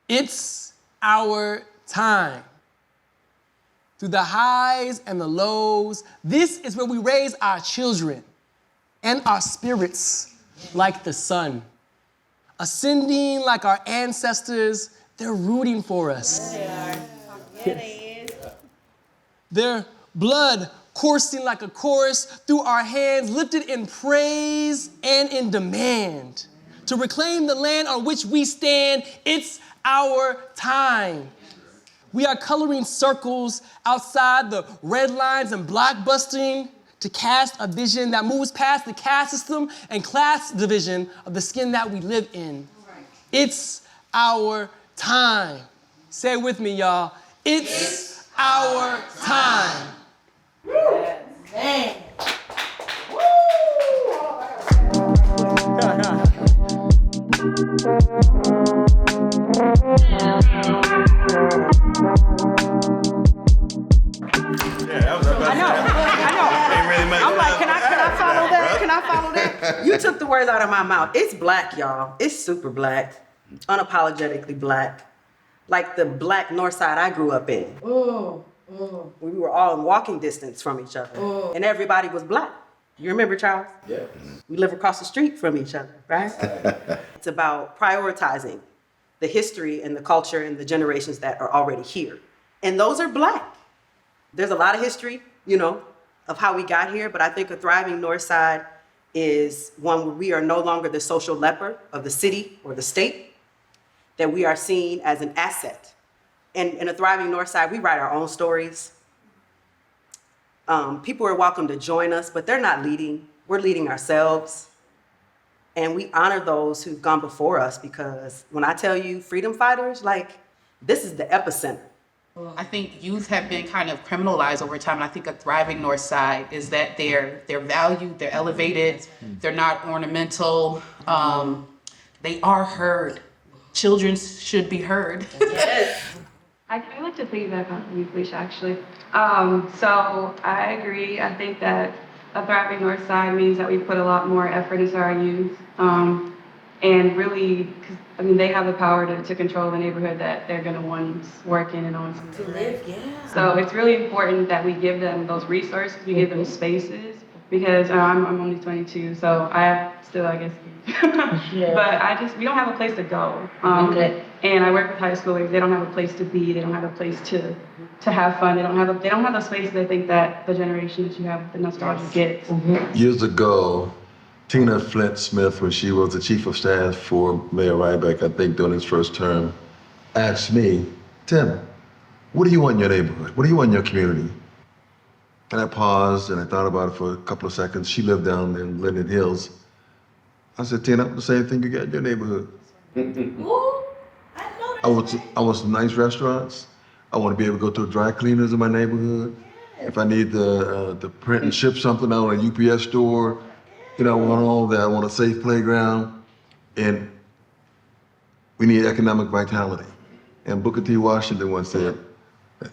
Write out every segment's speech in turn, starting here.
It's our time. Through the highs and the lows, this is where we raise our children and our spirits like the sun. Ascending like our ancestors, they're rooting for us. Yeah, they is. Their blood coursing like a chorus through our hands, lifted in praise and in demand. To reclaim the land on which we stand, it's our time. We are coloring circles outside the red lines and blockbusting to cast a vision that moves past the caste system and class division of the skin that we live in. It's our time. Say it with me, y'all. It's our time. Man. I'm like, can I follow that? Can I follow that? You took the words out of my mouth. It's black, y'all. It's super black. Unapologetically black. Like the black Northside I grew up in. We were all in walking distance from each other. And everybody was black. You remember, Charles? Yeah. We live across the street from each other, right? It's about prioritizing the history and the culture and the generations that are already here. And those are black. There's a lot of history, of how we got here, but I think a thriving Northside is one where we are no longer the social leper of the city or the state, that we are seen as an asset. And in a thriving Northside, we write our own stories. People are welcome to join us, but they're not leading. We're leading ourselves. And we honor those who've gone before us, because when I tell you freedom fighters, this is the epicenter. I think youth have been kind of criminalized over time, and I think a thriving Northside is that they're valued, they're elevated, they're not ornamental, they are heard. Children should be heard. Yes. I like to piggyback on you, Felicia, actually. So I agree. I think that a thriving Northside means that we put a lot more effort into our youth. And really, they have the power to control the neighborhood that they're going to want to work in and on. To live, yeah. So it's really important that we give them those resources, we give them spaces, because I'm only 22, so I still, I guess, but we don't have a place to go. And I work with high schoolers. They don't have a place to be. They don't have a place to have fun. They don't have the space. I think that the generation that you have, the nostalgia gets. Years ago, Tina Flint Smith, when she was the chief of staff for Mayor Ryback, I think during his first term, asked me, Tim, what do you want in your neighborhood? What do you want in your community? And I paused and I thought about it for a couple of seconds. She lived down in Linden Hills. I said, Tina, the same thing you got in your neighborhood. I want nice restaurants. I want to be able to go to dry cleaners in my neighborhood. If I need to print and ship something out at a UPS store, I want all that. I want a safe playground. And we need economic vitality. And Booker T. Washington once said,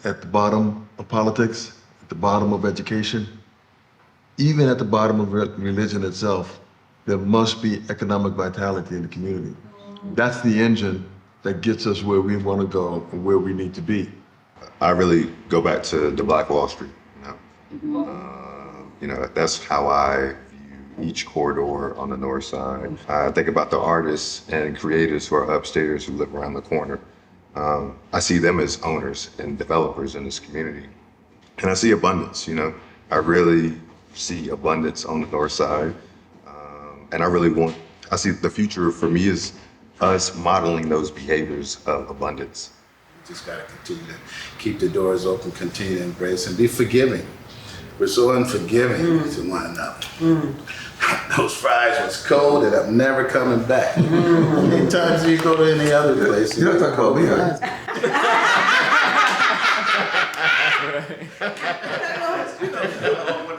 at the bottom of politics, at the bottom of education, even at the bottom of religion itself, there must be economic vitality in the community. That's the engine that gets us where we want to go and where we need to be. I really go back to the Black Wall Street. That's how I view each corridor on the north side. I think about the artists and creators who are upstairs who live around the corner. I see them as owners and developers in this community. And I see abundance, I really see abundance on the north side. And I see the future for me is us modeling those behaviors of abundance. We just gotta continue to keep the doors open, continue to embrace and be forgiving. We're so unforgiving to one another. Those fries was cold and I'm never coming back. How many times do you go to any other place? You don't talk about me, huh?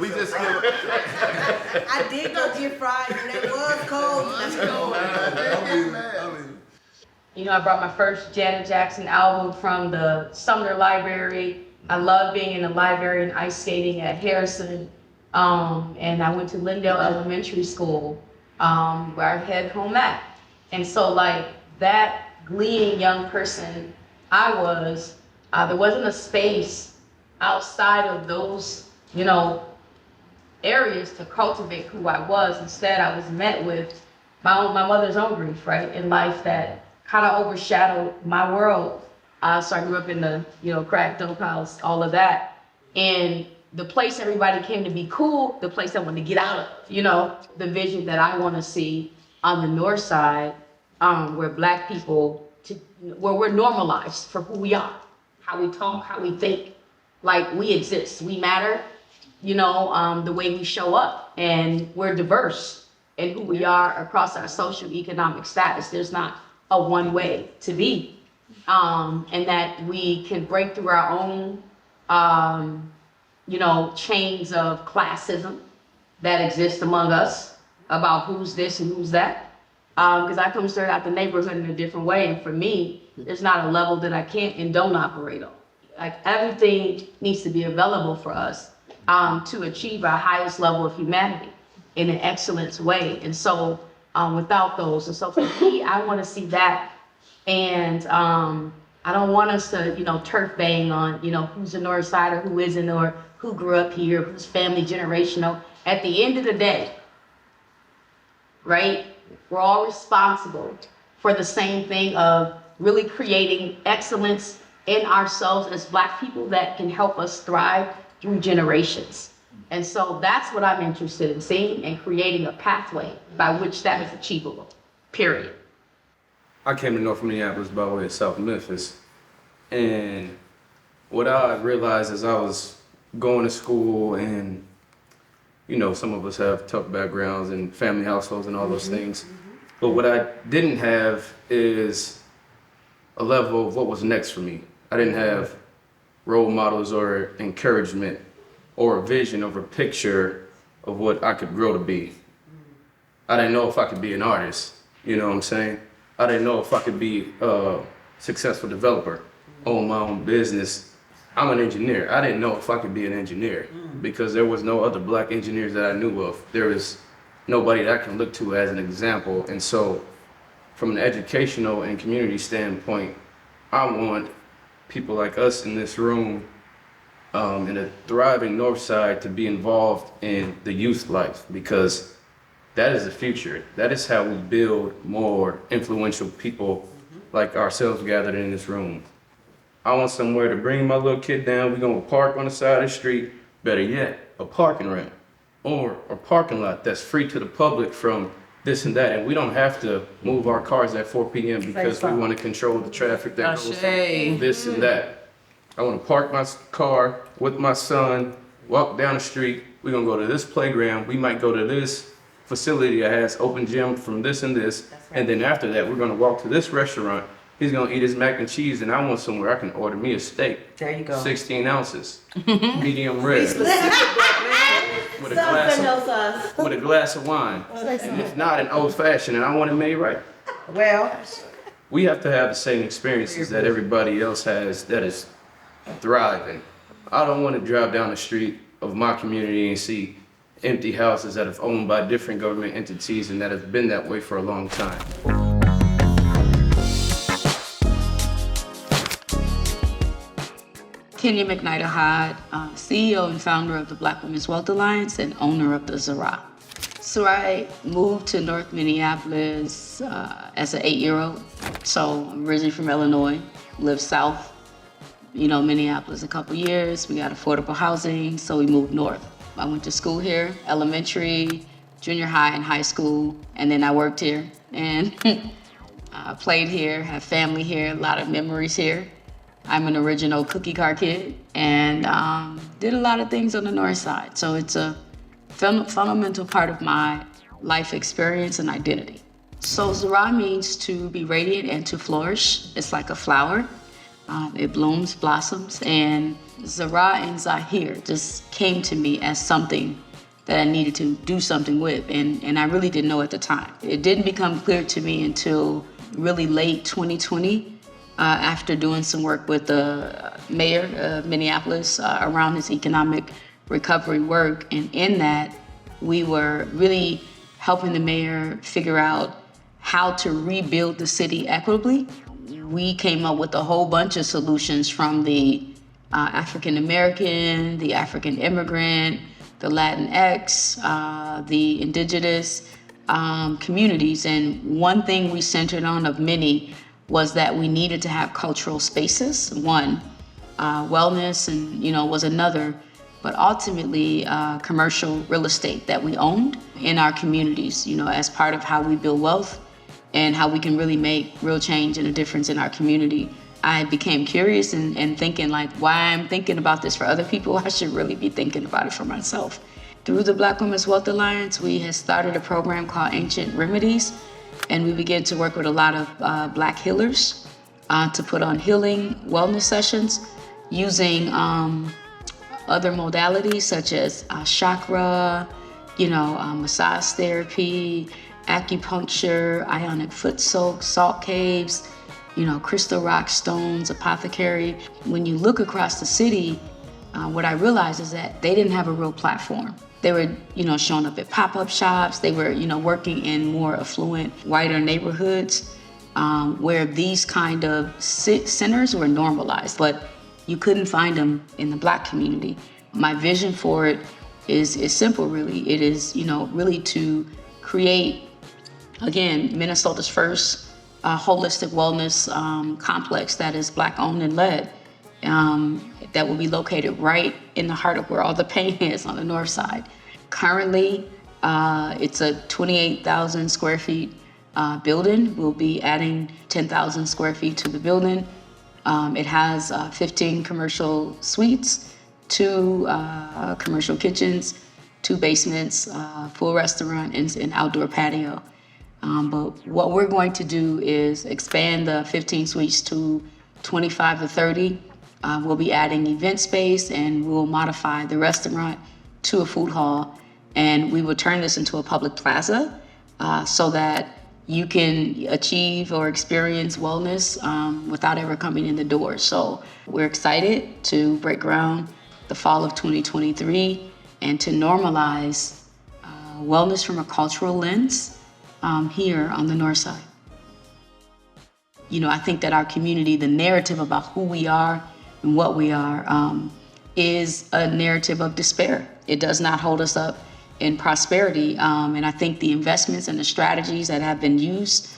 We just I did go get fries and it was cold. I brought my first Janet Jackson album from the Sumner Library. I love being in the library and ice skating at Harrison. And I went to Lindale Elementary School, where I head home at. And so that gleaning young person I was, there wasn't a space outside of those, areas to cultivate who I was. Instead, I was met with my mother's own grief, right, in life that kind of overshadowed my world. So I grew up in the, crack, dope house, all of that. And the place everybody came to be cool, the place I wanted to get out of, the vision that I want to see on the north side, where Black people, where we're normalized for who we are, how we talk, how we think, like we exist, we matter, the way we show up, and we're diverse in who we are across our social economic status. There's not a one way to be, and that we can break through our own, chains of classism that exist among us about who's this and who's that. Because I come straight out the neighborhood in a different way, and for me, there's not a level that I can't and don't operate on. Like everything needs to be available for us to achieve our highest level of humanity in an excellent way. And so without those, and so for me, I want to see that. And I don't want us to, turf bang on, who's a North Sider, who isn't, or who grew up here, who's family generational. At the end of the day, right, we're all responsible for the same thing of really creating excellence in ourselves as Black people that can help us thrive through generations. And so that's what I'm interested in seeing, and creating a pathway by which that is achievable, period. I came to North Minneapolis by way of South Memphis, and what I realized as I was going to school, and some of us have tough backgrounds and family households and all those things, but what I didn't have is a level of what was next for me. I didn't have role models or encouragement or a vision or a picture of what I could grow to be. I didn't know if I could be an artist, you know what I'm saying? I didn't know if I could be a successful developer, own my own business. I'm an engineer. I didn't know if I could be an engineer because there was no other Black engineers that I knew of. There was nobody that I can look to as an example. And so from an educational and community standpoint, I want people like us in this room in a thriving North Side to be involved in the youth life, because that is the future. That is how we build more influential people like ourselves gathered in this room. I want somewhere to bring my little kid down. We're gonna park on the side of the street. Better yet, a parking ramp or a parking lot that's free to the public from this and that. And we don't have to move our cars at 4 p.m. because we want to control the traffic that goes this and that. I want to park my car with my son, walk down the street. We're gonna go to this playground. We might go to this facility that has open gym from this and this. And then after that, we're gonna walk to this restaurant. He's gonna eat his mac and cheese, and I want somewhere I can order me a steak. There you go. 16 ounces, medium rare, with a glass of wine. And if not, an old fashioned, and I want it made right. Well, We have to have the same experiences that everybody else has that is thriving. I don't want to drive down the street of my community and see empty houses that have owned by different government entities and that have been that way for a long time. Kenya McKnight-Hyde, CEO and founder of the Black Women's Wealth Alliance and owner of the Zara. So I moved to North Minneapolis as an 8-year-old. So I'm originally from Illinois, lived south, Minneapolis a couple years. We got affordable housing, so we moved north. I went to school here, elementary, junior high, and high school, and then I worked here and I played here, have family here, a lot of memories here. I'm an original cookie car kid and did a lot of things on the north side. So it's a fundamental part of my life experience and identity. So Zara means to be radiant and to flourish. It's like a flower. It blooms, blossoms, and Zara and Zahir just came to me as something that I needed to do something with, and I really didn't know at the time. It didn't become clear to me until really late 2020, after doing some work with the mayor of Minneapolis around his economic recovery work. And in that, we were really helping the mayor figure out how to rebuild the city equitably we came up with a whole bunch of solutions from the African American, the African immigrant, the Latinx, the indigenous communities. And one thing we centered on of many was that we needed to have cultural spaces. One, wellness, and was another, but ultimately commercial real estate that we owned in our communities, as part of how we build wealth and how we can really make real change and a difference in our community. I became curious and thinking like, why I'm thinking about this for other people, I should really be thinking about it for myself. Through the Black Women's Wealth Alliance, we had started a program called Ancient Remedies, and we began to work with a lot of Black healers to put on healing wellness sessions using other modalities such as chakra, massage therapy, acupuncture, ionic foot soak, salt caves, crystal rock stones, apothecary. When you look across the city, what I realized is that they didn't have a real platform. They were, showing up at pop-up shops. They were, working in more affluent, whiter neighborhoods where these kind of centers were normalized, but you couldn't find them in the Black community. My vision for it is simple, really. It is, really to create, again, Minnesota's first holistic wellness complex that is Black owned and led, that will be located right in the heart of where all the pain is on the north side. Currently, it's a 28,000 square feet building. We'll be adding 10,000 square feet to the building. It has 15 commercial suites, 2 commercial kitchens, 2 basements, full restaurant, and outdoor patio. But what we're going to do is expand the 15 suites to 25 to 30. We'll be adding event space, and we'll modify the restaurant to a food hall. And we will turn this into a public plaza so that you can achieve or experience wellness without ever coming in the door. So we're excited to break ground the fall of 2023 and to normalize wellness from a cultural lens here on the north side. I think that our community, the narrative about who we are and what we are is a narrative of despair. It does not hold us up in prosperity. And I think the investments and the strategies that have been used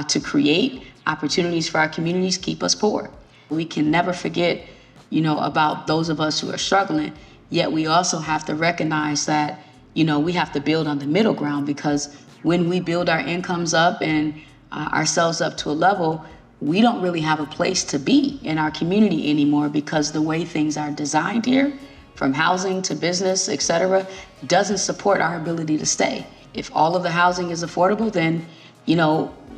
to create opportunities for our communities keep us poor. We can never forget, about those of us who are struggling, yet we also have to recognize that, we have to build on the middle ground, because when we build our incomes up and ourselves up to a level, we don't really have a place to be in our community anymore, because the way things are designed here, from housing to business, et cetera, doesn't support our ability to stay. If all of the housing is affordable, then,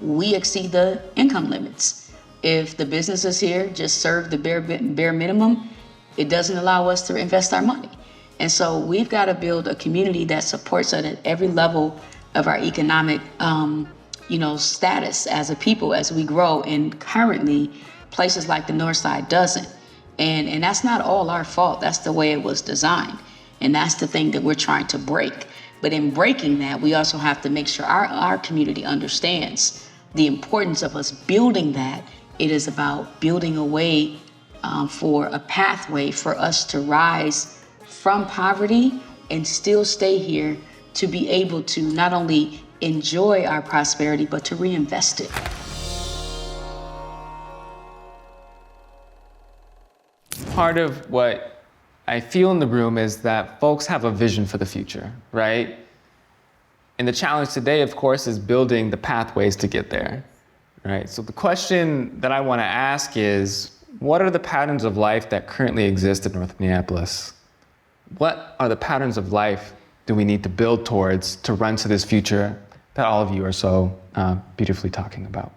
we exceed the income limits. If the businesses here just serve the bare minimum, it doesn't allow us to invest our money. And so we've got to build a community that supports us at every level of our economic, status as a people as we grow. And currently, places like the Northside doesn't. And that's not all our fault. That's the way it was designed. And that's the thing that we're trying to break. But in breaking that, we also have to make sure our community understands the importance of us building that. It is about building a way for a pathway for us to rise from poverty and still stay here, to be able to not only enjoy our prosperity, but to reinvest it. Part of what I feel in the room is that folks have a vision for the future, right? And the challenge today, of course, is building the pathways to get there, right? So the question that I want to ask is, what are the patterns of life that currently exist in North Minneapolis? What are the patterns of life do we need to build towards to run to this future that all of you are so beautifully talking about?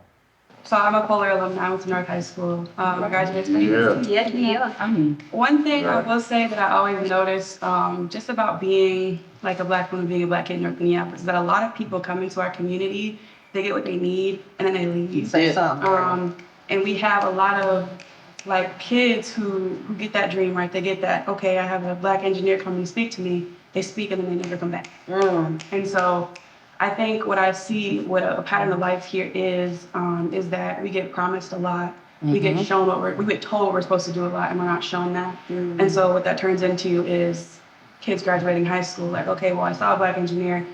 So I'm a Polar alumni. I went to North High School. I graduated. Yeah. One thing I will say that I always notice, just about being like a Black woman, being a Black kid in North Minneapolis, is that a lot of people come into our community, they get what they need, and then they leave. And we have a lot of like kids who get that dream, right? They get that, okay, I have a Black engineer come and speak to me. They speak and then they never come back. And so I think what I see, what a pattern of life here is that we get promised a lot. We get shown we get told we're supposed to do a lot, and we're not shown that. And so what that turns into is kids graduating high school, like, okay, well, I saw a Black engineer.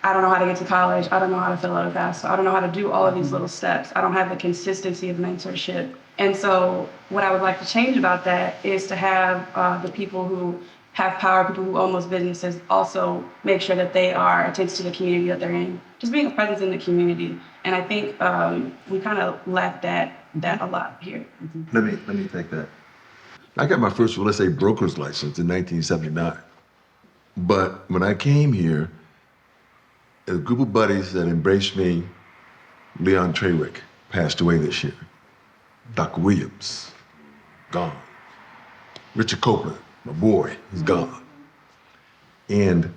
I don't know how to get to college. I don't know how to fill out a FAFSA. I don't know how to do all of these little steps. I don't have the consistency of mentorship. And so what I would like to change about that is to have the people who have power, people who own those businesses, also make sure that they are attentive to the community that they're in. Just being a presence in the community. And I think we kind of lack that a lot here. Let me take that. I got my first, well, let's say, broker's license in 1979. But when I came here, a group of buddies that embraced me, Leon Trawick passed away this year. Dr. Williams, gone. Richard Copeland, my boy, he's gone. And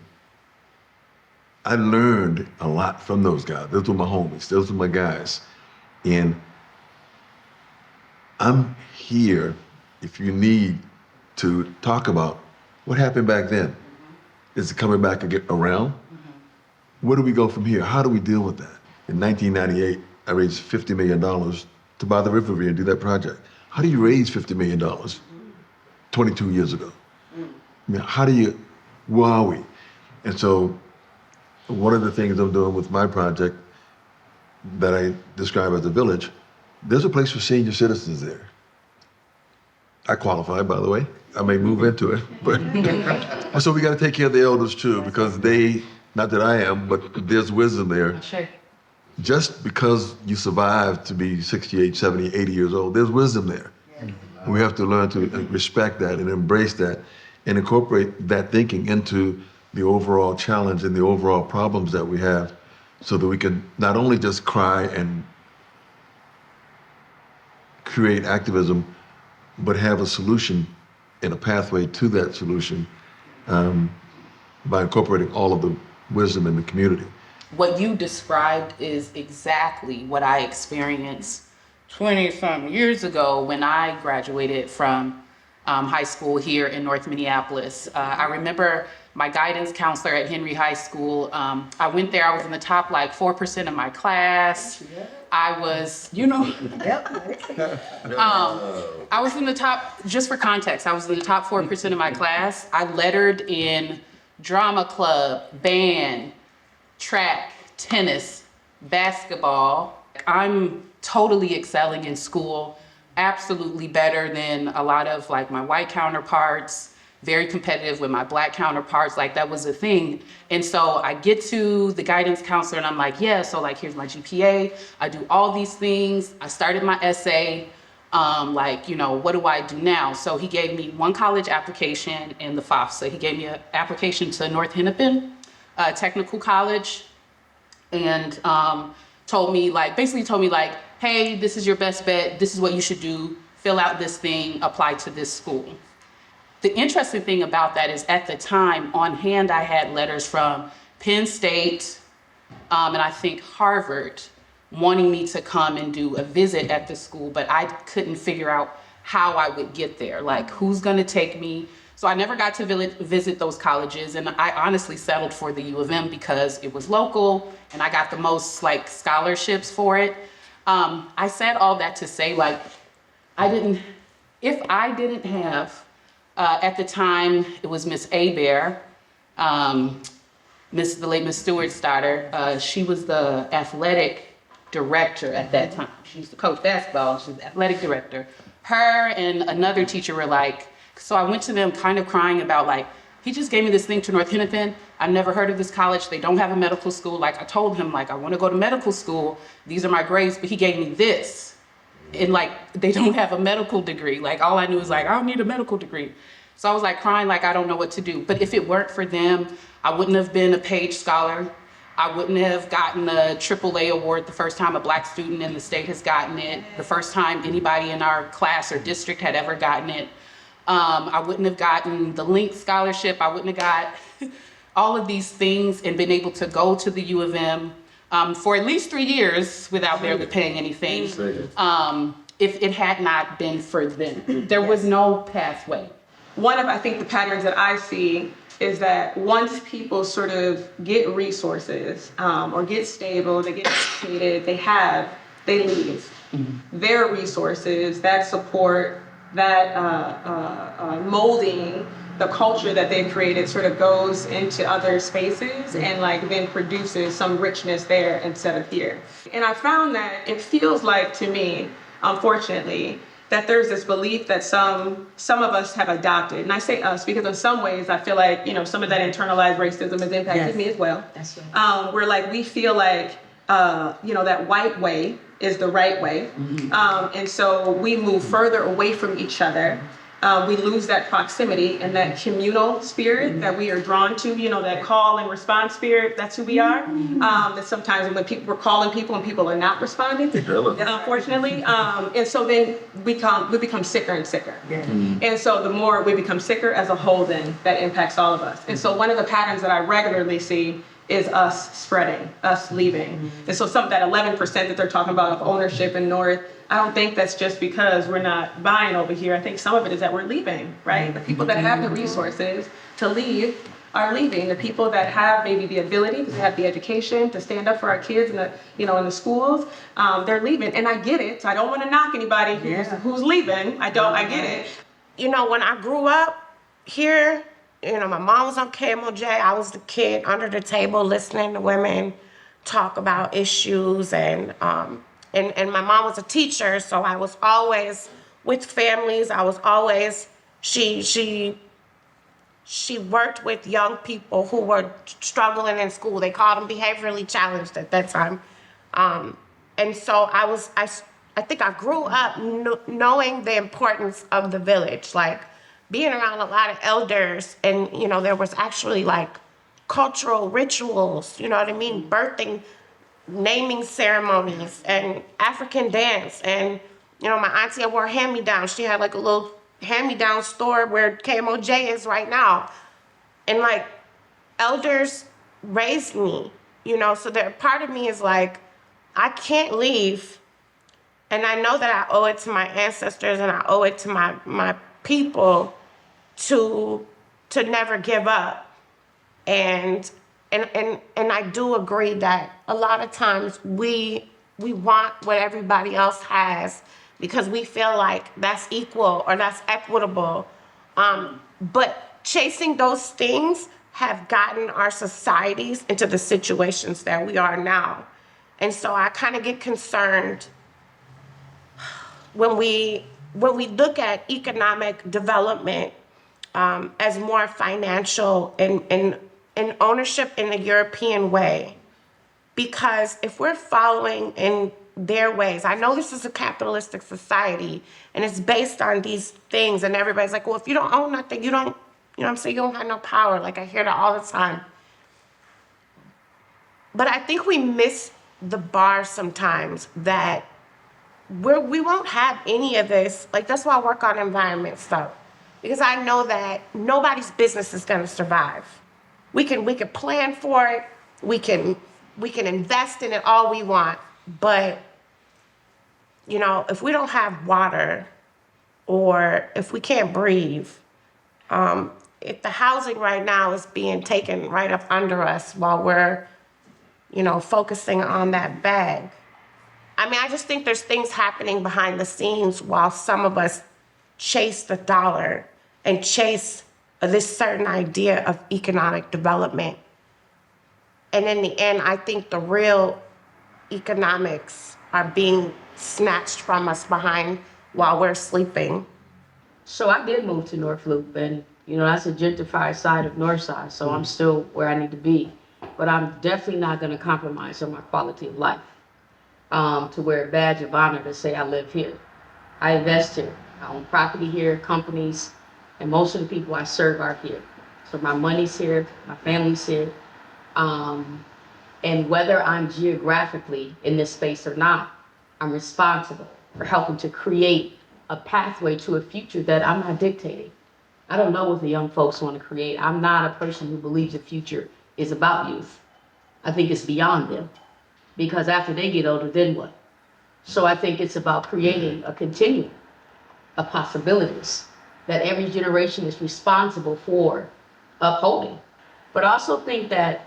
I learned a lot from those guys. Those were my homies, those were my guys. And I'm here if you need to talk about what happened back then. Is it coming back around? Where do we go from here? How do we deal with that? In 1998, I raised $50 million to buy the Riverview and do that project. How do you raise $50 million 22 years ago? I mean, where are we? And so one of the things I'm doing with my project that I describe as the village, there's a place for senior citizens there. I qualify, by the way. I may move into it. But so we got to take care of the elders too, because not that I am, but there's wisdom there. Sure. Just because you survived to be 68, 70, 80 years old, there's wisdom there. And we have to learn to respect that and embrace that and incorporate that thinking into the overall challenge and the overall problems that we have so that we can not only just cry and create activism, but have a solution and a pathway to that solution by incorporating all of the wisdom in the community. What you described is exactly what I experienced 20-some years ago when I graduated from high school here in North Minneapolis. I remember my guidance counselor at Henry High School. I went there, I was in the top 4% of my class. I was, I was in the top, just for context, I was in the top 4% of my class. I lettered in drama club, band, track, tennis, basketball. I'm totally excelling in school, absolutely better than a lot of my white counterparts, very competitive with my Black counterparts, that was a thing. And so I get to the guidance counselor and I'm like, yeah, so here's my GPA, I do all these things, I started my essay, what do I do now? So he gave me one college application in the FAFSA. He gave me an application to North Hennepin Technical College and basically told me hey, this is your best bet, this is what you should do, fill out this thing, apply to this school. The interesting thing about that is at the time on hand, I had letters from Penn State and I think Harvard wanting me to come and do a visit at the school, but I couldn't figure out how I would get there, who's gonna take me. So I never got to visit those colleges, and I honestly settled for the U of M because it was local and I got the most scholarships for it. I said all that to say if I didn't have, at the time, it was Miss Abear, the late Miss Stewart's daughter. She was the athletic director at that time. She used to coach basketball, and she was the athletic director. Her and another teacher were so I went to them kind of crying about he just gave me this thing to North Hennepin. I've never heard of this college. They don't have a medical school. I told him, I want to go to medical school. These are my grades, but he gave me this. And they don't have a medical degree. All I knew was I don't need a medical degree. So I was crying, I don't know what to do. But if it weren't for them, I wouldn't have been a Page Scholar. I wouldn't have gotten a AAA award the first time a Black student in the state has gotten it, the first time anybody in our class or district had ever gotten it. I wouldn't have gotten the Link Scholarship. I wouldn't have got all of these things and been able to go to the U of M for at least 3 years without barely paying anything. If it had not been for them, there was no pathway. One of, I think, the patterns that I see is that once people sort of get resources or get stable, they get educated, they leave. Their resources, that support, that molding, the culture that they've created sort of goes into other spaces and like then produces some richness there instead of here. And I found that it feels like to me, unfortunately, that there's this belief that some of us have adopted. And I say us because in some ways I feel like, some of that internalized racism has impacted me as well. That's right. Where like we feel like, that white way is the right way. And so we move further away from each other. We lose that proximity and that communal spirit that we are drawn to, that call and response spirit, that's who we are. That sometimes when we're calling people and people are not responding, unfortunately. And so then we become sicker and sicker. And so the more we become sicker as a whole, then that impacts all of us. And so one of the patterns that I regularly see is us spreading, us leaving. And so some of that 11% that they're talking about of ownership in North, I don't think that's just because we're not buying over here. I think some of it is that we're leaving, right? The people that have the resources to leave are leaving. The people that have maybe the ability, to have the education, to stand up for our kids in the, in the schools, they're leaving. And I get it. So I don't want to knock anybody who's leaving. I get it. When I grew up here, my mom was on KMOJ. I was the kid under the table listening to women talk about issues, and my mom was a teacher, so I was always with families. I was always she worked with young people who were struggling in school. They called them behaviorally challenged at that time, and so I think I grew up knowing the importance of the village, like being around a lot of elders, and there was actually like cultural rituals, birthing, naming ceremonies, and African dance. And my auntie wore hand-me-downs. She had like a little hand-me-down store where KMOJ is right now, and like elders raised me, so that part of me is like, I can't leave, and I know that I owe it to my ancestors and I owe it to my people to never give up. And I do agree that a lot of times we want what everybody else has because we feel like that's equal or that's equitable. But chasing those things have gotten our societies into the situations that we are now. And so I kind of get concerned when we look at economic development as more financial and ownership in the European way. Because if we're following in their ways, I know this is a capitalistic society and it's based on these things, and everybody's like, well, if you don't own nothing, you don't, you don't have no power. Like I hear that all the time. But I think we miss the bar sometimes that we won't have any of this. Like that's why I work on environment stuff. Because I know that nobody's business is gonna survive. We can plan for it, we can invest in it all we want, but if we don't have water or if we can't breathe, if the housing right now is being taken right up under us while we're, focusing on that bag. I mean, I just think there's things happening behind the scenes while some of us chase the dollar and chase this certain idea of economic development. And in the end, I think the real economics are being snatched from us behind while we're sleeping. So I did move to North Loop, and that's a gentrified side of Northside, so I'm still where I need to be. But I'm definitely not gonna compromise on my quality of life to wear a badge of honor to say I live here. I invest here. I own property here, companies, and most of the people I serve are here. So my money's here, my family's here. And whether I'm geographically in this space or not, I'm responsible for helping to create a pathway to a future that I'm not dictating. I don't know what the young folks want to create. I'm not a person who believes the future is about youth. I think it's beyond them, because after they get older, then what? So I think it's about creating a continuum of possibilities that every generation is responsible for upholding. But I also think that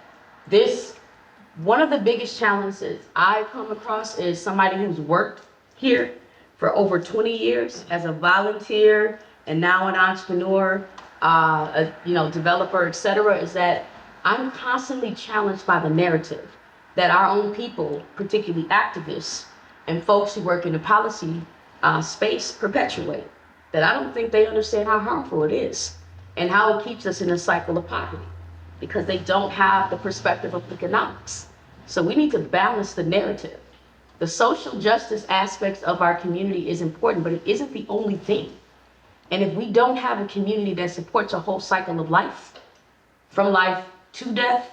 one of the biggest challenges I come across is somebody who's worked here for over 20 years as a volunteer and now an entrepreneur, developer, et cetera, is that I'm constantly challenged by the narrative that our own people, particularly activists and folks who work in the policy space, perpetuate. That I don't think they understand how harmful it is and how it keeps us in a cycle of poverty, because they don't have the perspective of economics. So we need to balance the narrative. The social justice aspects of our community is important, but it isn't the only thing. And if we don't have a community that supports a whole cycle of life, from life to death,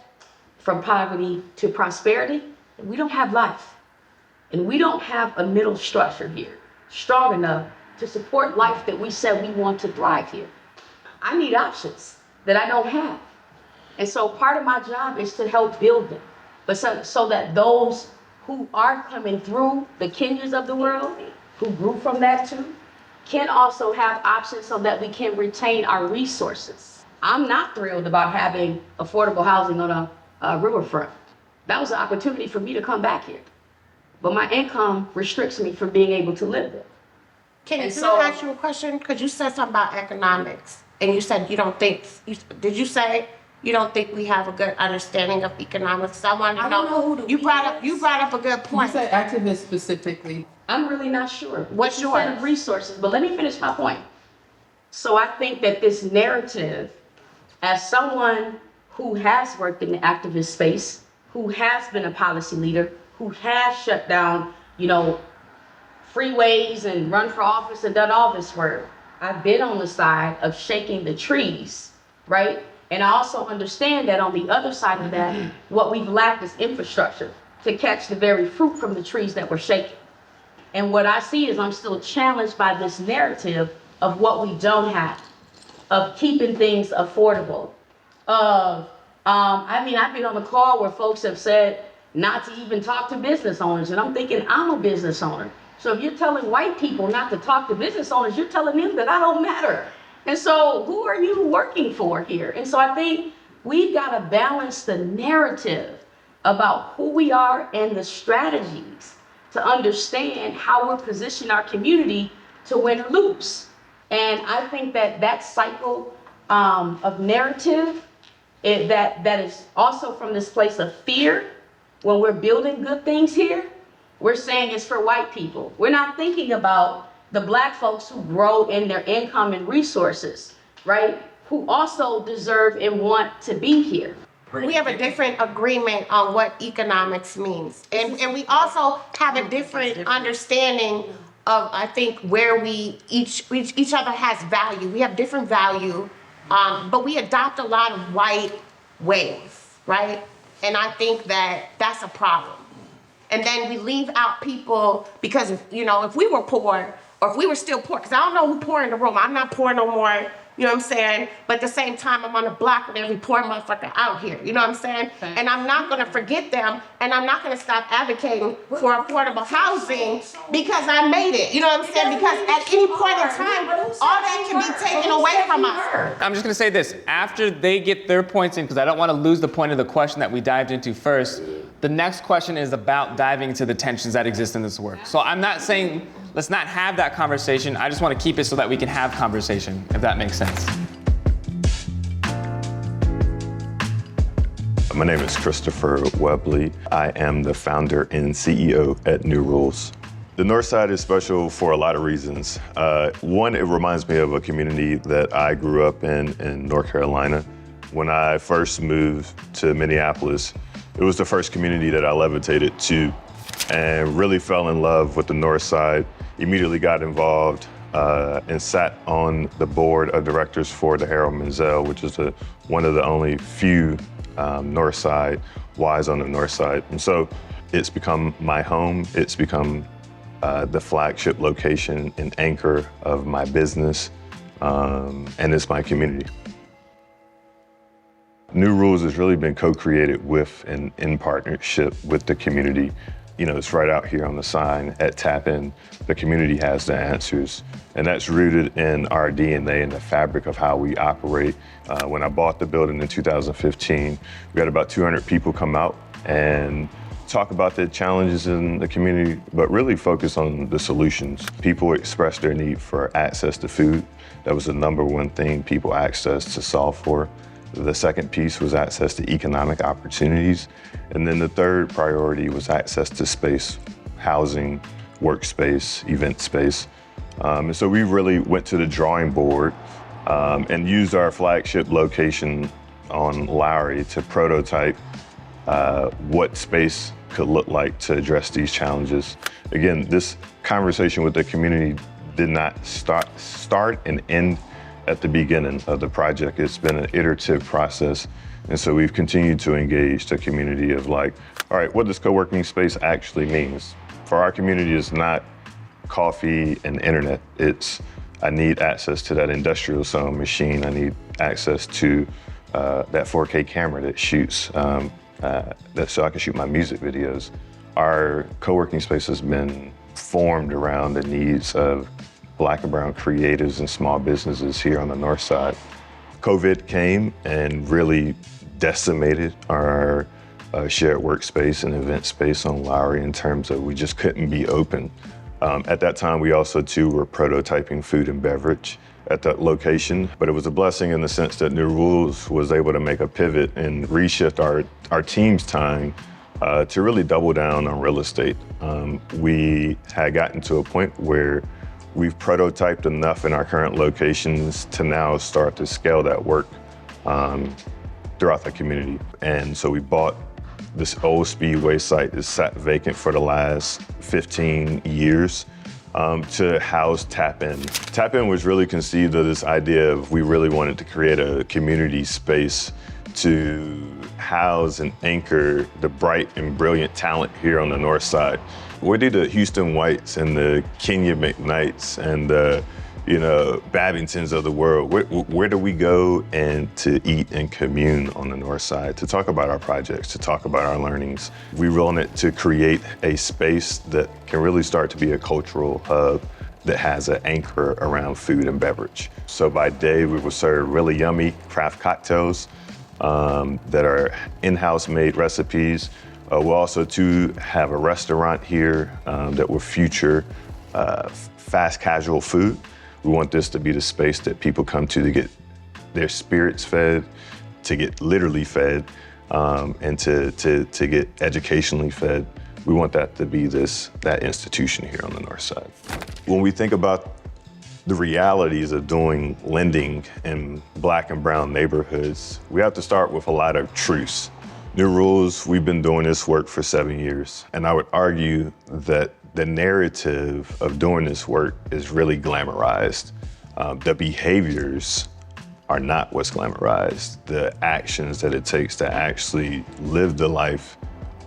from poverty to prosperity, then we don't have life. And we don't have a middle structure here strong enough to support life that we said we want to thrive here. I need options that I don't have. And so part of my job is to help build them, but so that those who are coming through, the Kenyas of the world, who grew from that too, can also have options so that we can retain our resources. I'm not thrilled about having affordable housing on a riverfront. That was an opportunity for me to come back here. But my income restricts me from being able to live there. Can I ask you a question? Because you said something about economics, and you said did you say you don't think we have a good understanding of economics? I want to know. You brought up a good point. You said activists specifically. I'm really not sure. What's your set of resources? But let me finish my point. So I think that this narrative, as someone who has worked in the activist space, who has been a policy leader, who has shut down, freeways and run for office and done all this work, I've been on the side of shaking the trees, right? And I also understand that on the other side of that, what we've lacked is infrastructure to catch the very fruit from the trees that we're shaking. And what I see is I'm still challenged by this narrative of what we don't have, of keeping things affordable, of, I've been on a call where folks have said not to even talk to business owners, and I'm thinking I'm a business owner. So if you're telling white people not to talk to business owners, you're telling them that I don't matter. And so who are you working for here? And so I think we've got to balance the narrative about who we are and the strategies to understand how we're positioning our community to win or lose. And I think that cycle of narrative that is also from this place of fear. When we're building good things here, we're saying it's for white people. We're not thinking about the Black folks who grow in their income and resources, right? Who also deserve and want to be here. We have a different agreement on what economics means. And we also have a different understanding of, I think, where we each other has value. We have different value, but we adopt a lot of white ways, right? And I think that's a problem. And then we leave out people because, if we were poor, or if we were still poor, because I don't know who poor in the room. I'm not poor no more, you know what I'm saying? But at the same time, I'm on the block with every poor motherfucker out here, you know what I'm saying? Thanks. And I'm not gonna forget them, and I'm not gonna stop advocating for affordable housing because I made it, you know what I'm saying? Because at any point in time, all that can be taken away from us. I'm just gonna say this, after they get their points in, because I don't wanna lose the point of the question that we dived into first, the next question is about diving into the tensions that exist in this work. So I'm not saying, let's not have that conversation, I just wanna keep it so that we can have conversation, if that makes sense. My name is Christopher Webley. I am the founder and CEO at New Rules. The Northside is special for a lot of reasons. One, it reminds me of a community that I grew up in North Carolina. When I first moved to Minneapolis, it was the first community that I levitated to and really fell in love with the Northside. Immediately got involved and sat on the board of directors for the Harold Menzel, which is one of the only few Northside Ys on the Northside. And so it's become my home. It's become the flagship location and anchor of my business, and it's my community. New Rules has really been co-created with and in partnership with the community. it's right out here on the sign at Tap In. The community has the answers. And that's rooted in our DNA and the fabric of how we operate. When I bought the building in 2015, we had about 200 people come out and talk about the challenges in the community, but really focus on the solutions. People expressed their need for access to food. That was the number one thing people asked us to solve for. The second piece was access to economic opportunities. And then the third priority was access to space, housing, workspace, event space. And so we really went to the drawing board and used our flagship location on Lowry to prototype what space could look like to address these challenges. Again, this conversation with the community did not start and end at the beginning of the project. It's been an iterative process. And so we've continued to engage the community of like, all right, what does co-working space actually means? For our community, it's not coffee and internet. It's, I need access to that industrial sewing machine. I need access to that 4K camera that shoots, so I can shoot my music videos. Our co-working space has been formed around the needs of Black and brown creatives and small businesses here on the North Side. COVID came and really decimated our shared workspace and event space on Lowry in terms of we just couldn't be open. At that time, we also too were prototyping food and beverage at that location, but it was a blessing in the sense that New Rules was able to make a pivot and reshift our team's time to really double down on real estate. We had gotten to a point where we've prototyped enough in our current locations to now start to scale that work throughout the community. And so we bought this old Speedway site that sat vacant for the last 15 years to house Tap In. Tap In was really conceived of this idea of we really wanted to create a community space to house and anchor the bright and brilliant talent here on the North Side. Where do the Houston Whites and the Kenya McKnights and the Babingtons of the world, where do we go and to eat and commune on the North Side, to talk about our projects, to talk about our learnings? We wanted to create a space that can really start to be a cultural hub that has an anchor around food and beverage. So by day, we will serve really yummy craft cocktails that are in-house made recipes. We'll also too have a restaurant here that will feature fast casual food. We want this to be the space that people come to get their spirits fed, to get literally fed, and to get educationally fed. We want that to be that institution here on the North Side. When we think about the realities of doing lending in Black and brown neighborhoods, we have to start with a lot of truths. New Rules, we've been doing this work for 7 years, and I would argue that the narrative of doing this work is really glamorized. The behaviors are not what's glamorized. The actions that it takes to actually live the life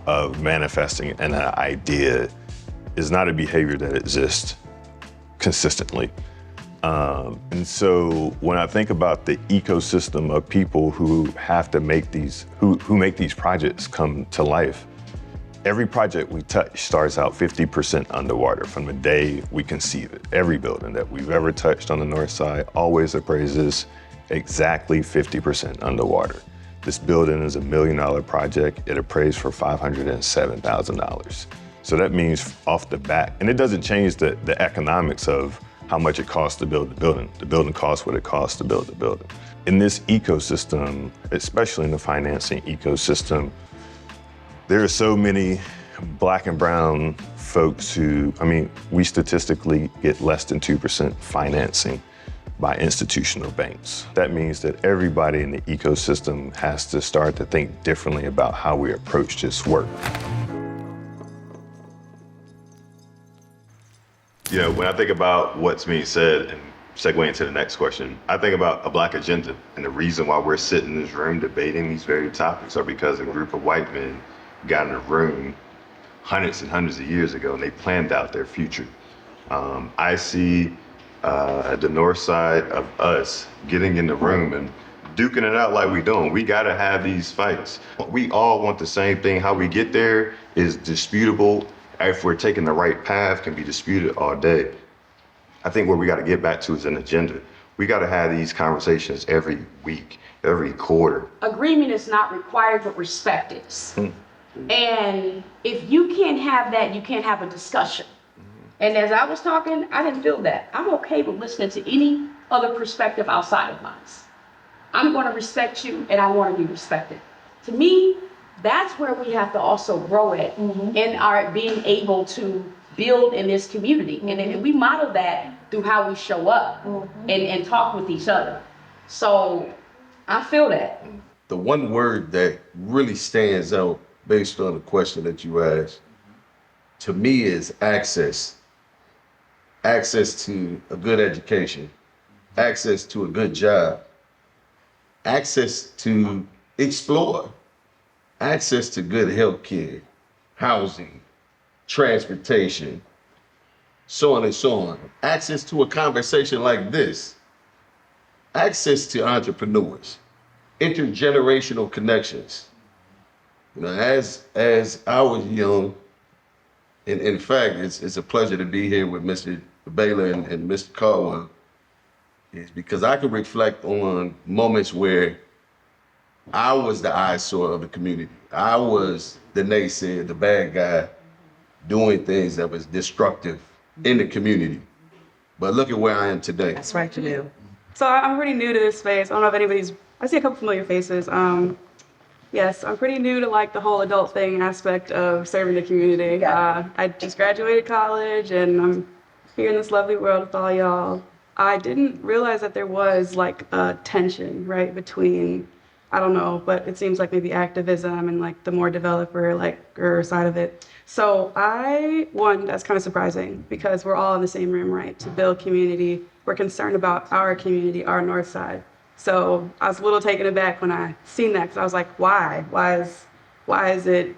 of manifesting an idea is not a behavior that exists consistently. And so when I think about the ecosystem of people who have to make who make these projects come to life, every project we touch starts out 50% underwater from the day we conceive it. Every building that we've ever touched on the North Side always appraises exactly 50% underwater. This building is $1 million project. It appraised for $507,000. So that means off the bat, and it doesn't change the economics of how much it costs to build the building. The building costs what it costs to build the building. In this ecosystem, especially in the financing ecosystem, there are so many Black and brown folks who, we statistically get less than 2% financing by institutional banks. That means that everybody in the ecosystem has to start to think differently about how we approach this work. When I think about what's being said and segue into the next question, I think about a Black agenda. And the reason why we're sitting in this room debating these very topics are because a group of white men got in a room hundreds and hundreds of years ago and they planned out their future. I see the North Side of us getting in the room and duking it out like we doing. We gotta have these fights. We all want the same thing. How we get there is disputable if we're taking the right path, can be disputed all day. I think where we got to get back to is an agenda. We got to have these conversations every week, every quarter. Agreement is not required, but respect is. And if you can't have that, you can't have a discussion. And as I was talking, I didn't feel that. I'm okay with listening to any other perspective outside of mine. I'm going to respect you, and I want to be respected. To me, that's where we have to also grow at in our being able to build in this community. And then we model that through how we show up and talk with each other. So I feel that. The one word that really stands out based on the question that you asked, to me, is access. Access to a good education, access to a good job, access to explore, access to good health care, housing, transportation, so on and so on. Access to a conversation like this, access to entrepreneurs, intergenerational connections. You know, as I was young, and in fact, it's a pleasure to be here with Mr. Baylor and Mr. Caldwell, is because I can reflect on moments where I was the eyesore of the community. I was the naysayer, the bad guy, doing things that was destructive in the community. But look at where I am today. That's right, you do. So I'm pretty new to this space. I don't know if anybody's, I see a couple familiar faces. Yes, I'm pretty new to like the whole adult thing aspect of serving the community. I just graduated college and I'm here in this lovely world with all y'all. I didn't realize that there was like a tension, right, between, I don't know, but it seems like maybe activism and like the more developer side of it. So that's kind of surprising because we're all in the same room, right, to build community. We're concerned about our community, our Northside. So I was a little taken aback when I seen that because I was like, why? Why is it?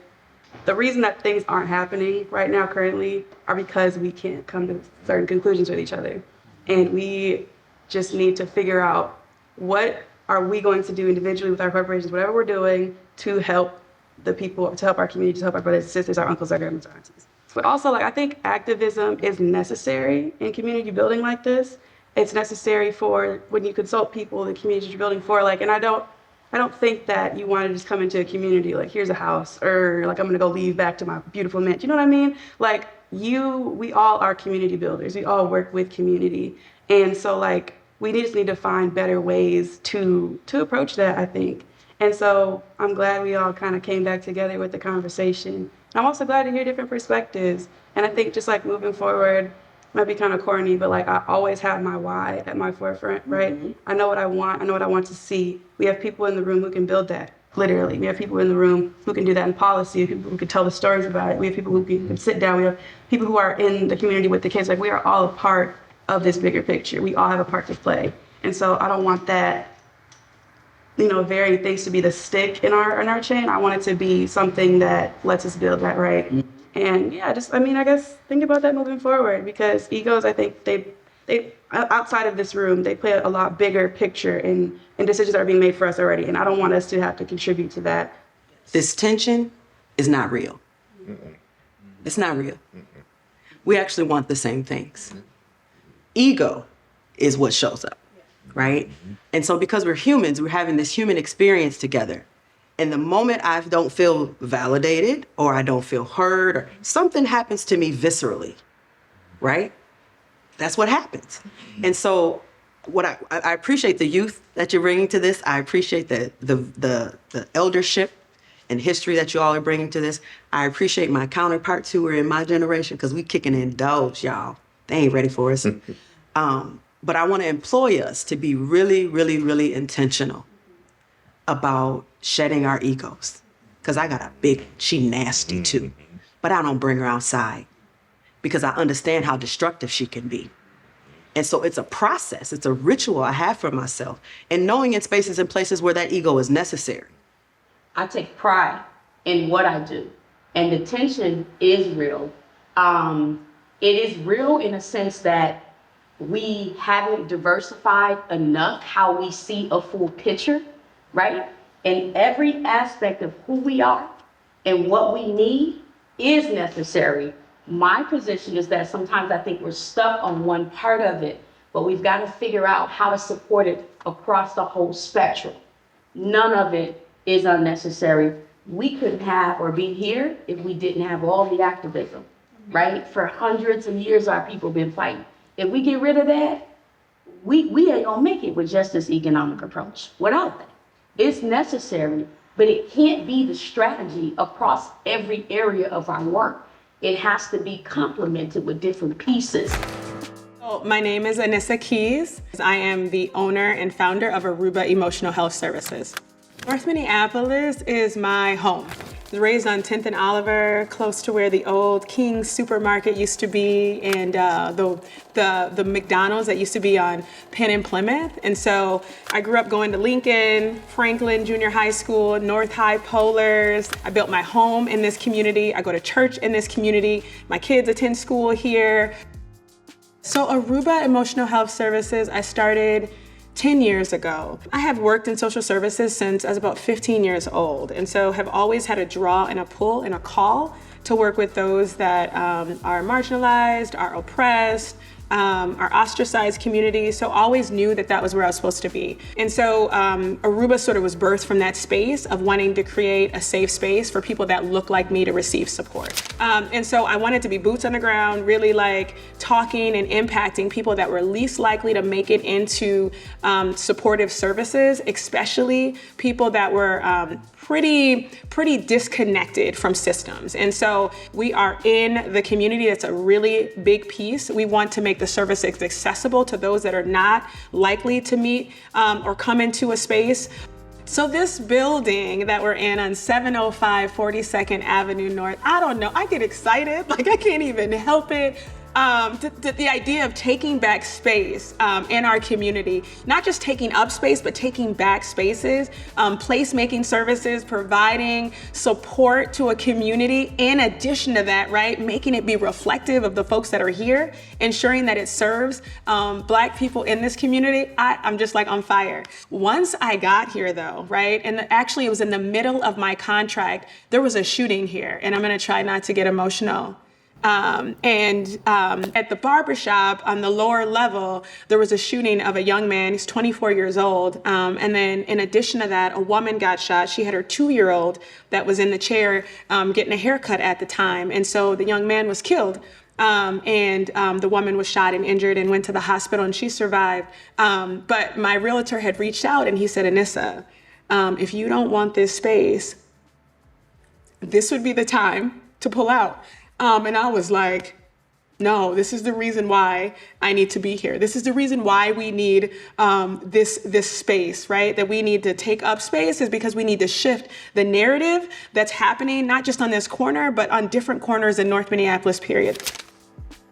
The reason that things aren't happening right now currently are because we can't come to certain conclusions with each other. And we just need to figure out what are we going to do individually with our corporations, whatever we're doing to help the people, to help our community, to help our brothers and sisters, our uncles, our grandmas, our aunties. But also, I think activism is necessary in community building like this. It's necessary for when you consult people, the communities you're building for. And I don't think that you want to just come into a community like, here's a house, or like, I'm going to go leave back to my beautiful mint. You know what I mean? We all are community builders. We all work with community. And so we just need to find better ways to approach that, I think. And so I'm glad we all kind of came back together with the conversation. And I'm also glad to hear different perspectives. And I think just moving forward, might be kind of corny, but I always have my why at my forefront, right? I know what I want. I know what I want to see. We have people in the room who can build that, literally. We have people in the room who can do that in policy, people who can tell the stories about it. We have people who can sit down. We have people who are in the community with the kids. We are all a part of this bigger picture. We all have a part to play. And so I don't want that, varying things to be the stick in our chain. I want it to be something that lets us build that, right? And yeah, I guess think about that moving forward, because egos, I think they outside of this room, they play a lot bigger picture in decisions that are being made for us already. And I don't want us to have to contribute to that. This tension is not real. It's not real. We actually want the same things. Ego is what shows up, right? And so because we're humans, we're having this human experience together. And the moment I don't feel validated or I don't feel heard or something happens to me viscerally, right? That's what happens. And so what I appreciate the youth that you're bringing to this. I appreciate the eldership and history that you all are bringing to this. I appreciate my counterparts who are in my generation because we kicking in doves, y'all. They ain't ready for us. But I want to employ us to be really, really, really intentional about shedding our egos. Because I got she nasty too. But I don't bring her outside because I understand how destructive she can be. And so it's a process, it's a ritual I have for myself. And knowing in spaces and places where that ego is necessary. I take pride in what I do. And the tension is real. It is real in a sense that we haven't diversified enough how we see a full picture, right? And every aspect of who we are and what we need is necessary My position is that sometimes I think we're stuck on one part of it, but we've got to figure out how to support it across the whole spectrum. None of it is unnecessary. We couldn't have or be here if we didn't have all the activism, right? For hundreds of years, our people been fighting. If we get rid of that, we ain't gonna make it with just this economic approach. Without that, it's necessary, but it can't be the strategy across every area of our work. It has to be complemented with different pieces. My name is Anissa Keys. I am the owner and founder of Aruba Emotional Health Services. North Minneapolis is my home. I was raised on 10th and Oliver, close to where the old King's Supermarket used to be, and the McDonald's that used to be on Penn and Plymouth. And so I grew up going to Lincoln, Franklin Junior High School, North High Polars. I built my home in this community. I go to church in this community. My kids attend school here. So Aruba Emotional Health Services, I started 10 years ago. I have worked in social services since I was about 15 years old, and so have always had a draw and a pull and a call to work with those that are marginalized, are oppressed, our ostracized community. So always knew that that was where I was supposed to be. And so Aruba sort of was birthed from that space of wanting to create a safe space for people that look like me to receive support. And so I wanted to be boots on the ground, really like talking and impacting people that were least likely to make it into supportive services, especially people that were pretty disconnected from systems. And so we are in the community. That's a really big piece. We want to make the service accessible to those that are not likely to meet or come into a space. So this building that we're in on 705 42nd Avenue North, I don't know, I get excited, like I can't even help it. The idea of taking back space in our community, not just taking up space, but taking back spaces, placemaking services, providing support to a community. In addition to that, right, making it be reflective of the folks that are here, ensuring that it serves Black people in this community. I'm just like on fire. Once I got here though, right, and actually it was in the middle of my contract, there was a shooting here, and I'm gonna try not to get emotional. At the barbershop on the lower level, there was a shooting of a young man. He's 24 years old. And then in addition to that, a woman got shot. She had her 2-year-old that was in the chair getting a haircut at the time. And so the young man was killed. The woman was shot and injured and went to the hospital, and she survived. But my realtor had reached out and he said, Anissa, if you don't want this space, this would be the time to pull out. And I was like, no, this is the reason why I need to be here. This is the reason why we need this space, right? That we need to take up space is because we need to shift the narrative that's happening, not just on this corner, but on different corners in North Minneapolis, period.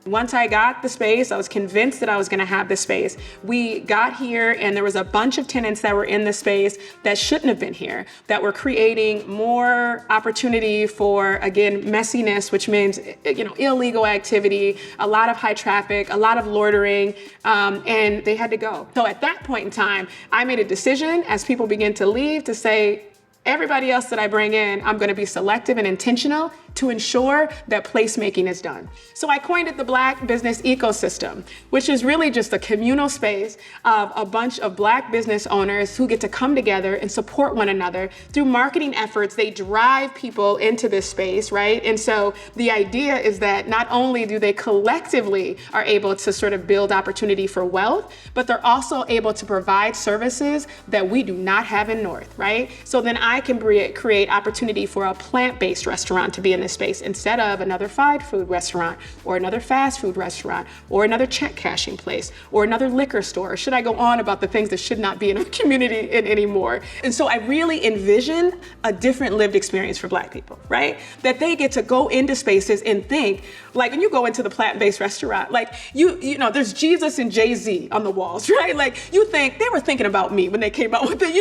Once I got the space, I was convinced that I was gonna have the space. We got here and there was a bunch of tenants that were in the space that shouldn't have been here, that were creating more opportunity for, again, messiness, which means, illegal activity, a lot of high traffic, a lot of loitering, and they had to go. So at that point in time, I made a decision as people began to leave to say, everybody else that I bring in, I'm gonna be selective and intentional to ensure that placemaking is done. So I coined it the Black business ecosystem, which is really just a communal space of a bunch of Black business owners who get to come together and support one another through marketing efforts. They drive people into this space, right? And so the idea is that not only do they collectively are able to sort of build opportunity for wealth, but they're also able to provide services that we do not have in North, right? So then I can create opportunity for a plant-based restaurant to be in this space instead of another fried food restaurant or another fast food restaurant or another check cashing place or another liquor store. Should I go on about the things that should not be in our community anymore? And so I really envision a different lived experience for Black people, right? That they get to go into spaces and think, like when you go into the plant-based restaurant, like you know, there's Jesus and Jay-Z on the walls, right? Like you think they were thinking about me when they came out with it.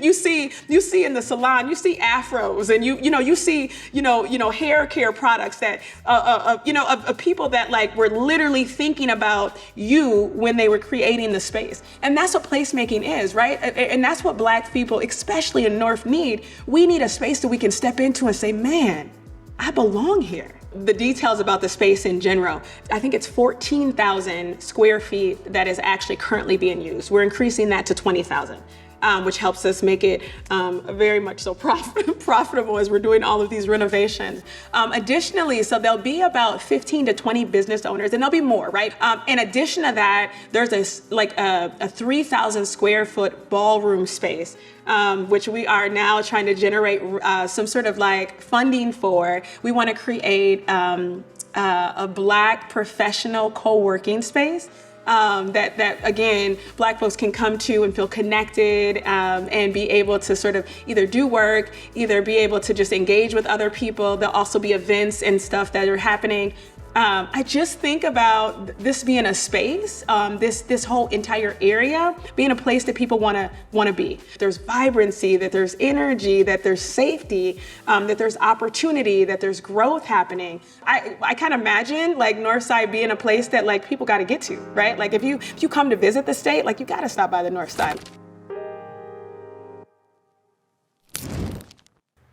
You see in the salon, you see afros, and you see hair care products that of people that like were literally thinking about you when they were creating the space. And that's what placemaking is, right? And that's what Black people, especially in North, need. We need a space that we can step into and say, man, I belong here. the details about the space in general. I think it's 14,000 square feet that is actually currently being used. We're increasing that to 20,000. Which helps us make it very much so profitable as we're doing all of these renovations. Additionally, so there'll be about 15 to 20 business owners, and there'll be more, right? In addition to that, there's a 3,000 square foot ballroom space, which we are now trying to generate some sort of like funding for. We want to create a Black professional co-working space. That again, Black folks can come to and feel connected and be able to sort of either do work, either be able to just engage with other people. There'll also be events and stuff that are happening. I just think about this being a space, this whole entire area being a place that people want to be. There's vibrancy, that there's energy, that there's safety, that there's opportunity, that there's growth happening. I kind of imagine like Northside being a place that like people got to get to, right? Like if you come to visit the state, like you got to stop by the Northside.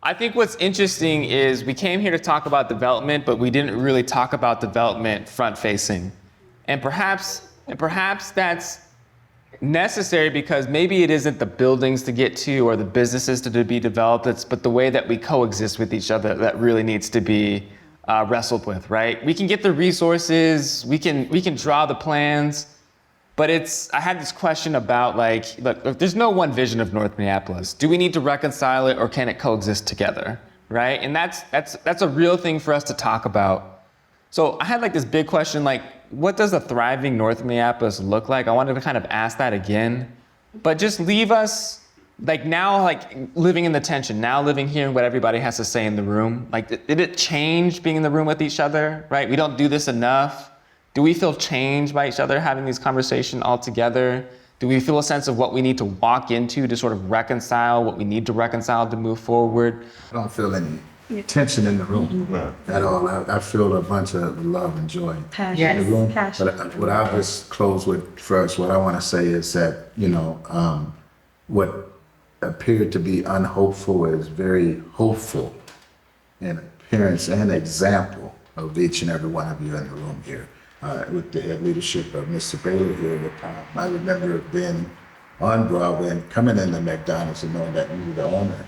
I think what's interesting is we came here to talk about development, but we didn't really talk about development front-facing. And perhaps that's necessary because maybe it isn't the buildings to get to or the businesses to be developed, but the way that we coexist with each other that really needs to be wrestled with, right? We can get the resources, we can draw the plans, but I had this question about like, look, there's no one vision of North Minneapolis. Do we need to reconcile it or can it coexist together, right? And that's a real thing for us to talk about. So I had like this big question, like, what does a thriving North Minneapolis look like? I wanted to kind of ask that again, but just leave us like now, like living in the tension, now living hearing what everybody has to say in the room. Like, did it change being in the room with each other, right? We don't do this enough. Do we feel changed by each other having these conversations all together? Do we feel a sense of what we need to walk into to sort of reconcile, what we need to reconcile to move forward? I don't feel any tension in the room at all. I feel a bunch of love and joy in the room. But what I'll just close with first, what I want to say is that, what appeared to be unhopeful is very hopeful in appearance and example of each and every one of you in the room here. With the leadership of Mr. Bailey here, I remember being on Broadway and coming into McDonald's and knowing that you were the owner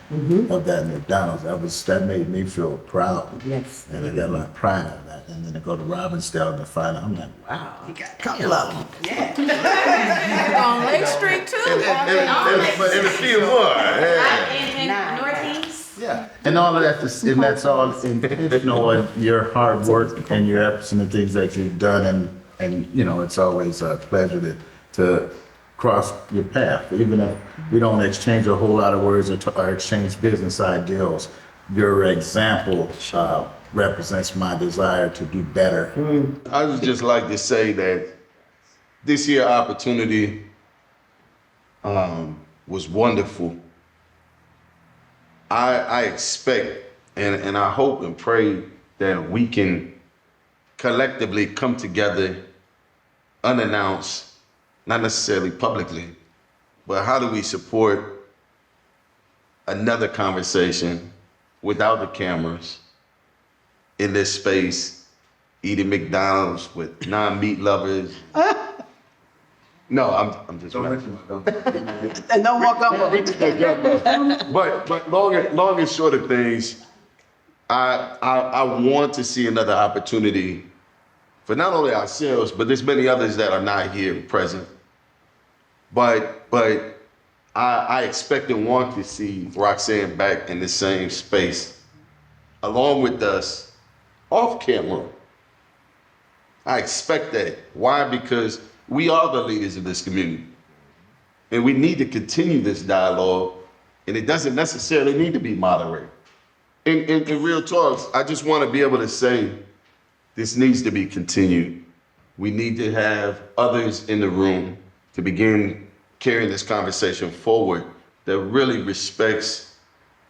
of that McDonald's. That made me feel proud. Yes. And I got a lot of pride out of that. And then to go to Robbinsdale and find out, I'm like, wow, you got a couple of them. Yeah. On Lake Street too. And a few more. And Northeast. Yeah, and all of that, and that's all intentional in your hard work and your efforts and the things that you've done, and it's always a pleasure to cross your path, even if we don't exchange a whole lot of words or exchange business ideals. Your example represents my desire to do better. I would just like to say that this year opportunity was wonderful. I expect and I hope and pray that we can collectively come together unannounced, not necessarily publicly, but how do we support another conversation without the cameras in this space, eating McDonald's with non-meat lovers. No, I'm just messing. And no more gumbo. But long and short of things, I want to see another opportunity for not only ourselves, but there's many others that are not here present. But I expect and want to see Roxanne back in the same space, along with us, off camera. I expect that. Why? Because we are the leaders of this community. And we need to continue this dialogue, and it doesn't necessarily need to be moderated. In real talks, I just want to be able to say, this needs to be continued. We need to have others in the room to begin carrying this conversation forward that really respects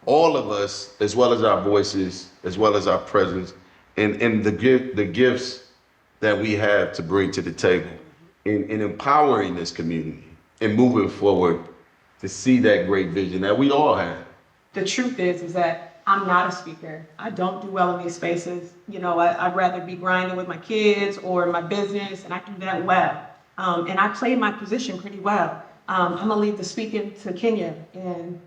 all of us, as well as our voices, as well as our presence, and the gifts that we have to bring to the table in empowering this community and moving forward to see that great vision that we all have. The truth is that I'm not a speaker. I don't do well in these spaces. You know, I'd rather be grinding with my kids or my business, and I do that well. And I play my position pretty well. I'm gonna leave the speaking to Kenya, and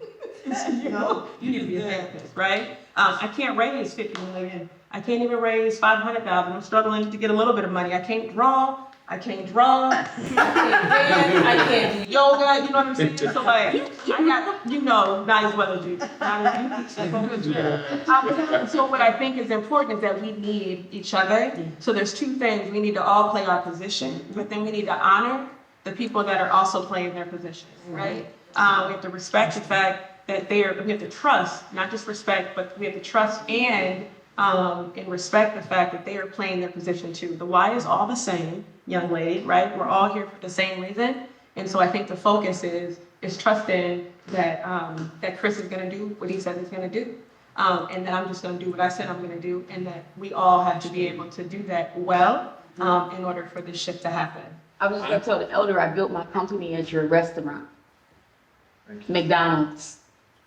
you know, you need to be a therapist, right? I can't raise 50 million. I can't even raise 500,000. I'm struggling to get a little bit of money. I can't draw. I can't dance. I can't do yoga. You know what I'm saying? So like, I got, you know, not as well as you. So what I think is important is that we need each other. So there's two things. We need to all play our position, but then we need to honor the people that are also playing their positions, right? We have to respect the fact that we have to trust, not just respect, but we have to trust and respect the fact that they are playing their position too. The why is all the same, young lady, right? We're all here for the same reason. And so I think the focus is trusting that that Chris is gonna do what he says he's gonna do. And that I'm just gonna do what I said I'm gonna do, and that we all have to be able to do that well in order for this shift to happen. I was gonna tell the elder I built my company at your restaurant. McDonald's.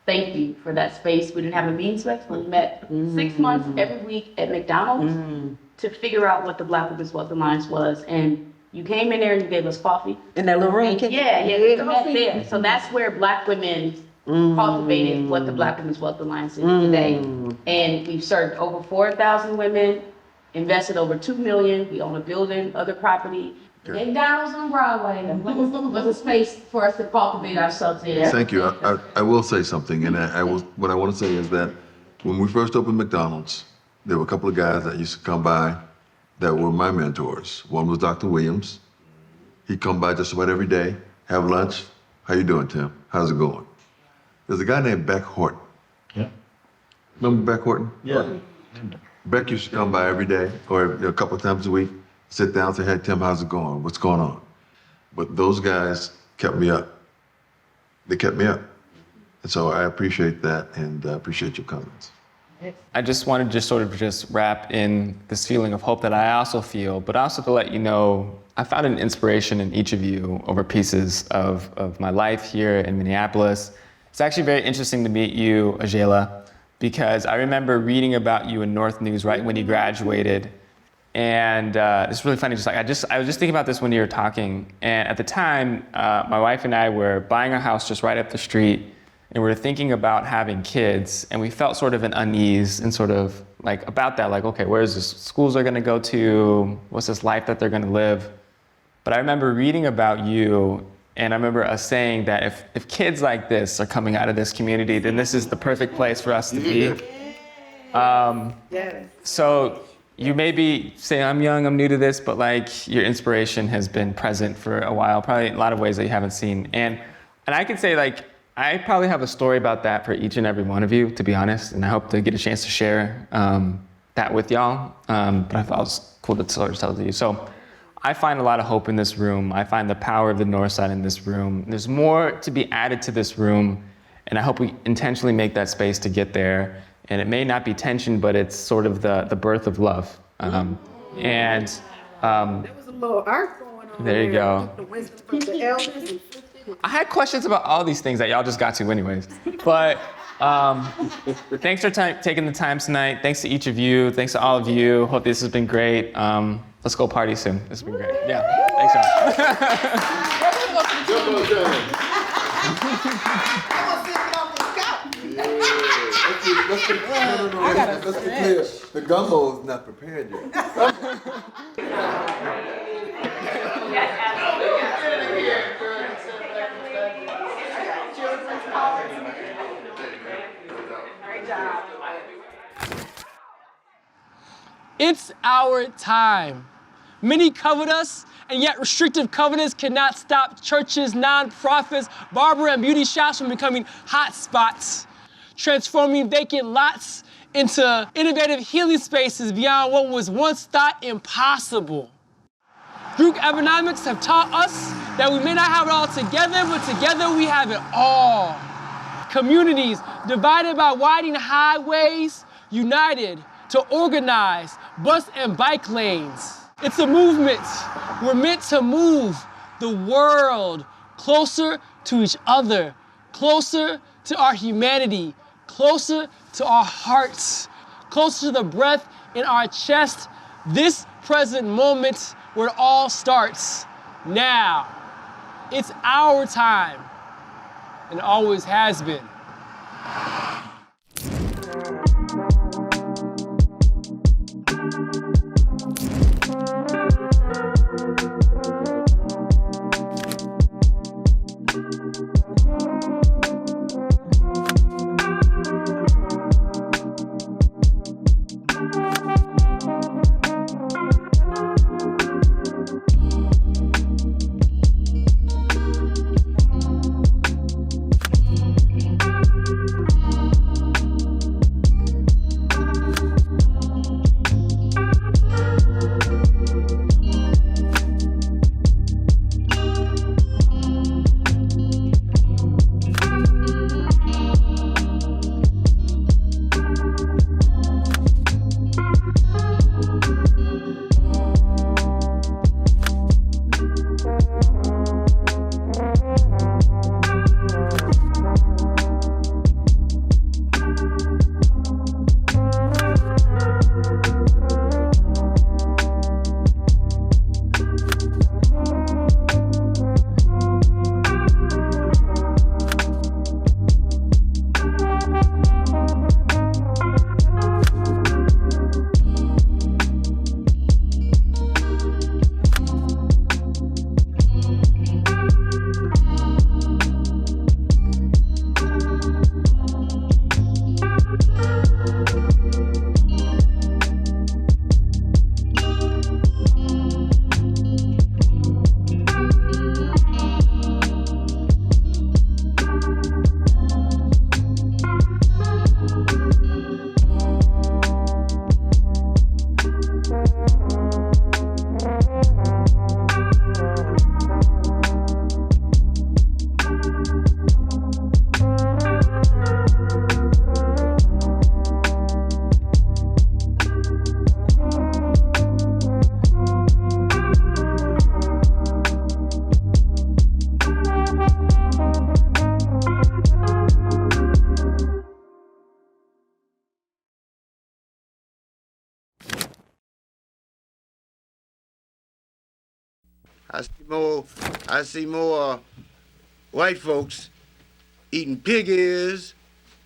Thank you for that space. We didn't have a meeting space. We met 6 months every week at McDonald's to figure out what the Black Women's Wealth Alliance was. And you came in there and you gave us coffee. In that little room? Yeah, we met there. So that's where Black women cultivated what the Black Women's Wealth Alliance is today. And we've served over 4,000 women, invested over $2 million. We own a building, other property. McDonald's on Broadway was a space for us to cultivate ourselves in. Thank you. I will say something, and what I want to say is that when we first opened McDonald's, there were a couple of guys that used to come by that were my mentors. One was Dr. Williams. He'd come by just about every day, have lunch. How you doing, Tim? How's it going? There's a guy named Beck Horton. Yeah. Remember Beck Horton? Yeah. Beck used to come by every day or a couple of times a week, sit down and say, hey, Tim, how's it going? What's going on? But those guys kept me up. They kept me up. And so I appreciate that and appreciate your comments. I just wanted to sort of just wrap in this feeling of hope that I also feel, but also to let you know, I found an inspiration in each of you over pieces of my life here in Minneapolis. It's actually very interesting to meet you, Ajela, because I remember reading about you in North News right when you graduated. And it's really funny, I was just thinking about this when you were talking. And at the time, my wife and I were buying a house just right up the street, and we were thinking about having kids, and we felt sort of an unease and sort of like about that, like, okay, where's the schools they're gonna go to? What's this life that they're gonna live? But I remember reading about you, and I remember us saying that if kids like this are coming out of this community, then this is the perfect place for us to be. So you may be saying, I'm young, I'm new to this, but like your inspiration has been present for a while, probably in a lot of ways that you haven't seen. And I can say, like, I probably have a story about that for each and every one of you, to be honest, and I hope to get a chance to share that with y'all. But I thought it was cool to sort of tell it to you. So I find a lot of hope in this room. I find the power of the Northside in this room. There's more to be added to this room, and I hope we intentionally make that space to get there. And it may not be tension, but it's sort of the birth of love. There was a little art going on. There you go. The wisdom from the elders. I had questions about all these things that y'all just got to anyways. But thanks for taking the time tonight. Thanks to each of you. Thanks to all of you. Hope this has been great. Let's go party soon. This has been great. Yeah. Thanks, Let's be clear. The gumbo is not prepared yet. It's our time. Many covet us, and yet restrictive covenants cannot stop churches, nonprofits, barber and beauty shops from becoming hot spots, transforming vacant lots into innovative healing spaces beyond what was once thought impossible. Group economics have taught us that we may not have it all together, but together we have it all. Communities divided by widening highways, united to organize bus and bike lanes. It's a movement. We're meant to move the world closer to each other, closer to our humanity, closer to our hearts, closer to the breath in our chest, this present moment where it all starts. Now, it's our time, and always has been. I see more white folks eating pig ears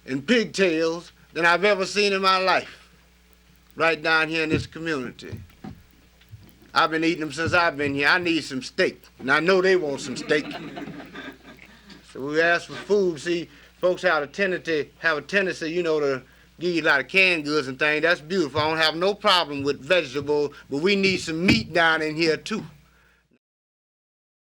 and pigtails than I've ever seen in my life, right down here in this community. I've been eating them since I've been here. I need some steak, and I know they want some steak. So we ask for food. See, folks have a tendency, to give you a lot of canned goods and things. That's beautiful. I don't have no problem with vegetables, but we need some meat down in here too.